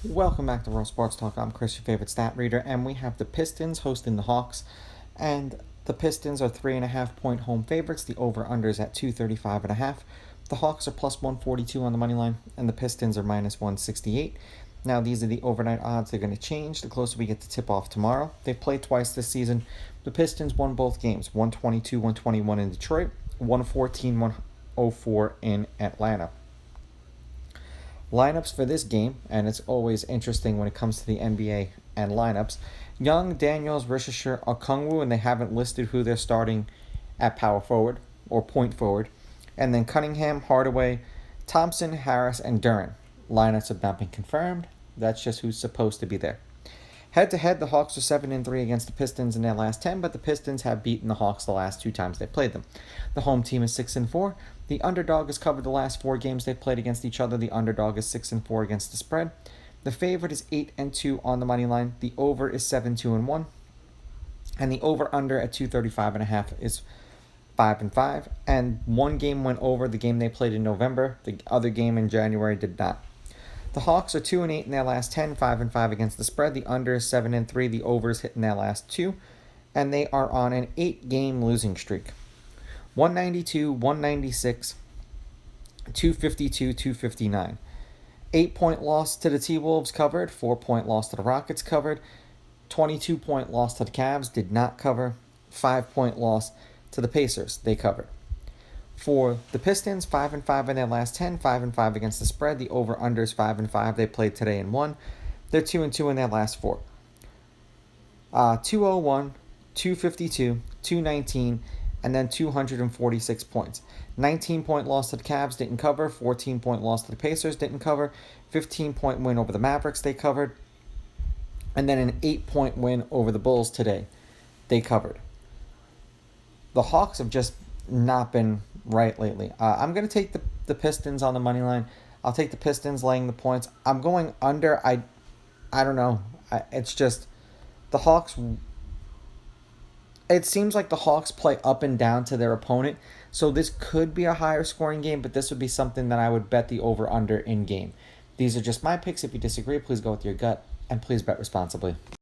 Welcome back to World Sports Talk. I'm Chris, your favorite stat reader, and we have the Pistons hosting the Hawks. And the Pistons are 3.5-point home favorites. The over-under is at 235.5. The Hawks are plus 142 on the money line, and the Pistons are minus 168. Now, these are the overnight odds. They're going to change the closer we get to tip-off tomorrow. They've played twice this season. The Pistons won both games, 122-121 in Detroit, 114-104 in Atlanta. Lineups for this game, and it's always interesting when it comes to the NBA and lineups. Young, Daniels, Rishisher, Okongwu, and they haven't listed who they're starting at power forward or point forward. And then Cunningham, Hardaway, Thompson, Harris, and Duren. Lineups have not been confirmed. That's just who's supposed to be there. Head-to-head, the Hawks are 7-3 against the Pistons in their last 10, but the Pistons have beaten the Hawks the last 2 times they played them. The home team is 6-4. The underdog has covered the last 4 games they've played against each other. The underdog is 6-4 against the spread. The favorite is 8-2 on the money line. The over is 7-2-1. And the over-under at 235.5 is 5-5. And one game went over, the game they played in November. The other game in January did not. The Hawks are 2-8 in their last 10, 5-5 against the spread. The under is 7-3. The over is hitting their last 2. And they are on an 8-game losing streak. 192, 196, 252, 259. 8-point loss to the T-Wolves covered. 4-point loss to the Rockets covered. 22-point loss to the Cavs did not cover. 5-point loss to the Pacers, they covered. For the Pistons, 5-5 in their last 10, 5-5 against the spread. The over-under is 5-5. They played today and won. They're 2-2 in their last 4. 201, 252, 219, and then 246 points. 19-point loss to the Cavs, didn't cover. 14-point loss to the Pacers, didn't cover. 15-point win over the Mavericks, they covered. And then an 8-point win over the Bulls today, they covered. The Hawks have just not been right lately. I'm going to take the Pistons on the money line. I'll take the Pistons laying the points. I'm going under. I don't know. It's just the Hawks. It seems like the Hawks play up and down to their opponent. So this could be a higher scoring game, but this would be something that I would bet the over-under in game. These are just my picks. If you disagree, please go with your gut, and please bet responsibly.